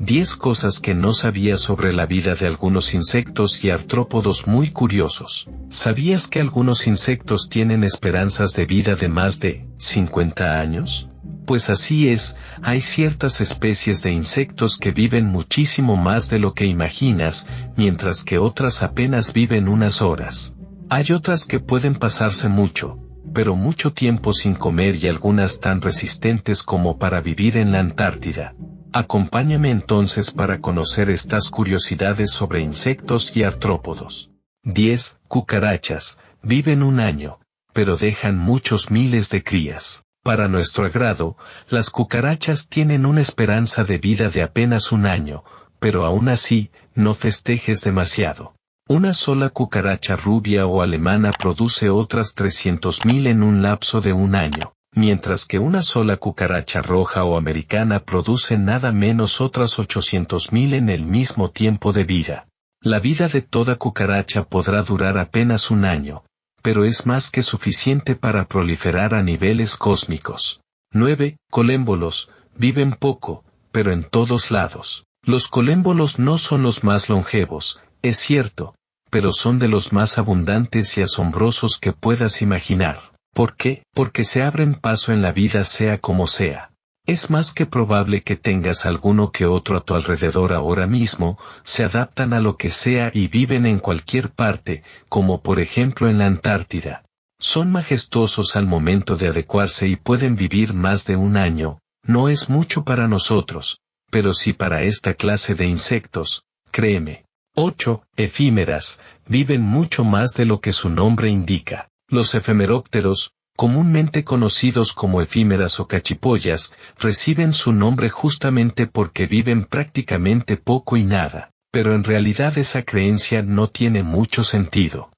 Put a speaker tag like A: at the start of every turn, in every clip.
A: 10 cosas que no sabías sobre la vida de algunos insectos y artrópodos muy curiosos. ¿Sabías que algunos insectos tienen esperanzas de vida de más de 50 años? Pues así es, hay ciertas especies de insectos que viven muchísimo más de lo que imaginas, mientras que otras apenas viven unas horas. Hay otras que pueden pasarse mucho, pero mucho tiempo sin comer y algunas tan resistentes como para vivir en la Antártida. Acompáñame entonces para conocer estas curiosidades sobre insectos y artrópodos. 10. Cucarachas. Viven un año, pero dejan muchos miles de crías. Para nuestro agrado, las cucarachas tienen una esperanza de vida de apenas un año, pero aún así, no festejes demasiado. Una sola cucaracha rubia o alemana produce otras 300.000 en un lapso de un año, mientras que una sola cucaracha roja o americana produce nada menos otras 800.000 en el mismo tiempo de vida. La vida de toda cucaracha podrá durar apenas un año, pero es más que suficiente para proliferar a niveles cósmicos. 9. Colémbolos. Viven poco, pero en todos lados. Los colémbolos no son los más longevos, es cierto, pero son de los más abundantes y asombrosos que puedas imaginar. ¿Por qué? Porque se abren paso en la vida sea como sea. Es más que probable que tengas alguno que otro a tu alrededor ahora mismo, se adaptan a lo que sea y viven en cualquier parte, como por ejemplo en la Antártida. Son majestuosos al momento de adecuarse y pueden vivir más de un año, no es mucho para nosotros, pero sí para esta clase de insectos, créeme. 8. Efímeras. Viven mucho más de lo que su nombre indica. Los efemerópteros, comúnmente conocidos como efímeras o cachipollas, reciben su nombre justamente porque viven prácticamente poco y nada, pero en realidad esa creencia no tiene mucho sentido.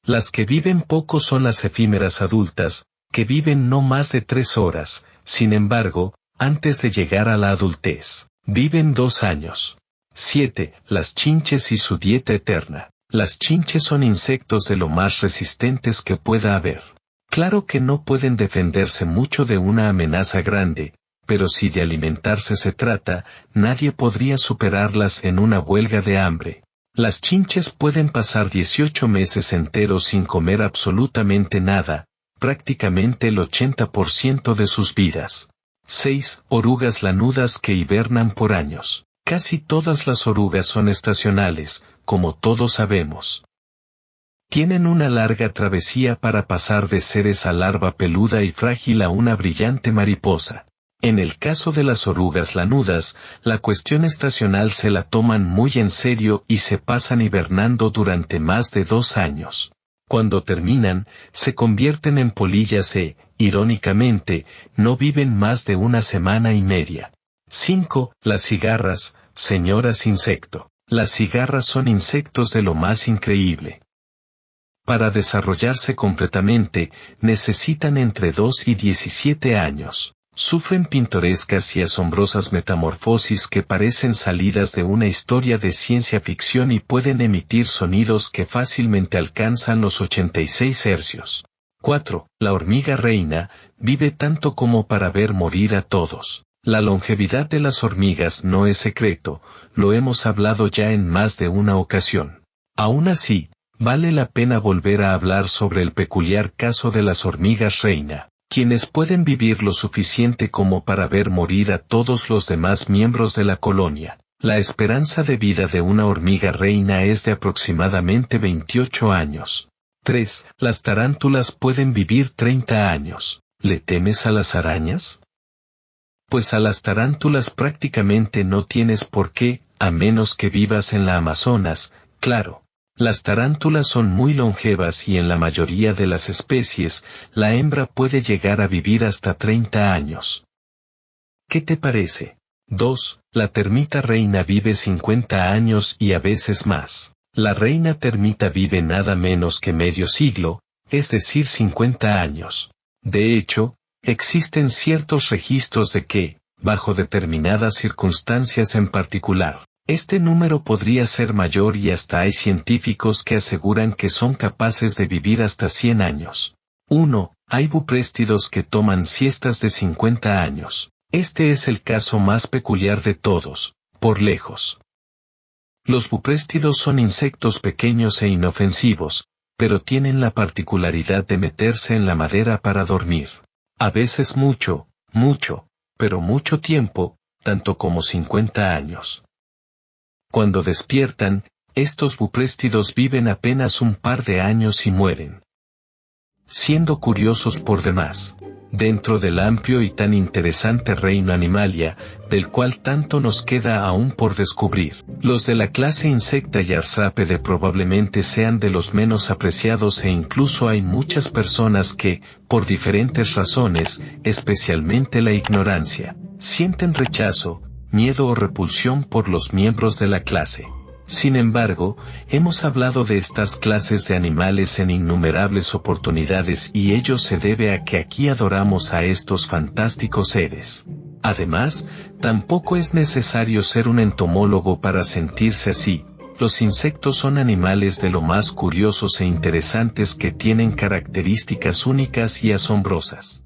A: Las que viven poco son las efímeras adultas, que viven no más de 3 horas, sin embargo, antes de llegar a la adultez, viven 2 años. 7. Las chinches y su dieta eterna. Las chinches son insectos de lo más resistentes que pueda haber. Claro que no pueden defenderse mucho de una amenaza grande, pero si de alimentarse se trata, nadie podría superarlas en una huelga de hambre. Las chinches pueden pasar 18 meses enteros sin comer absolutamente nada, prácticamente el 80% de sus vidas. 6. Orugas lanudas que hibernan por años. Casi todas las orugas son estacionales, como todos sabemos. Tienen una larga travesía para pasar de ser esa larva peluda y frágil a una brillante mariposa. En el caso de las orugas lanudas, la cuestión estacional se la toman muy en serio y se pasan hibernando durante más de 2 años. Cuando terminan, se convierten en polillas e, irónicamente, no viven más de una semana y media. 5. Las cigarras, señoras insecto. Las cigarras son insectos de lo más increíble. Para desarrollarse completamente, necesitan entre 2 y 17 años. Sufren pintorescas y asombrosas metamorfosis que parecen salidas de una historia de ciencia ficción y pueden emitir sonidos que fácilmente alcanzan los 86 hercios. 4. La hormiga reina, vive tanto como para ver morir a todos. La longevidad de las hormigas no es secreto, lo hemos hablado ya en más de una ocasión. Aún así, vale la pena volver a hablar sobre el peculiar caso de las hormigas reina, quienes pueden vivir lo suficiente como para ver morir a todos los demás miembros de la colonia. La esperanza de vida de una hormiga reina es de aproximadamente 28 años. 3. Las tarántulas pueden vivir 30 años. ¿Le temes a las arañas? Pues a las tarántulas prácticamente no tienes por qué, a menos que vivas en la Amazonas, claro. Las tarántulas son muy longevas y en la mayoría de las especies, la hembra puede llegar a vivir hasta 30 años. ¿Qué te parece? 2. La termita reina vive 50 años y a veces más. La reina termita vive nada menos que medio siglo, es decir 50 años. De hecho, existen ciertos registros de que, bajo determinadas circunstancias en particular, este número podría ser mayor y hasta hay científicos que aseguran que son capaces de vivir hasta 100 años. 1. Hay bupréstidos que toman siestas de 50 años. Este es el caso más peculiar de todos, por lejos. Los bupréstidos son insectos pequeños e inofensivos, pero tienen la particularidad de meterse en la madera para dormir. A veces mucho, pero mucho tiempo, tanto como 50 años. Cuando despiertan, estos bupréstidos viven apenas un par de años y mueren. Siendo curiosos por demás, dentro del amplio y tan interesante reino Animalia, del cual tanto nos queda aún por descubrir, los de la clase Insecta y Arthrápide probablemente sean de los menos apreciados e incluso hay muchas personas que, por diferentes razones, especialmente la ignorancia, sienten rechazo, miedo o repulsión por los miembros de la clase. Sin embargo, hemos hablado de estas clases de animales en innumerables oportunidades y ello se debe a que aquí adoramos a estos fantásticos seres. Además, tampoco es necesario ser un entomólogo para sentirse así. Los insectos son animales de lo más curiosos e interesantes que tienen características únicas y asombrosas.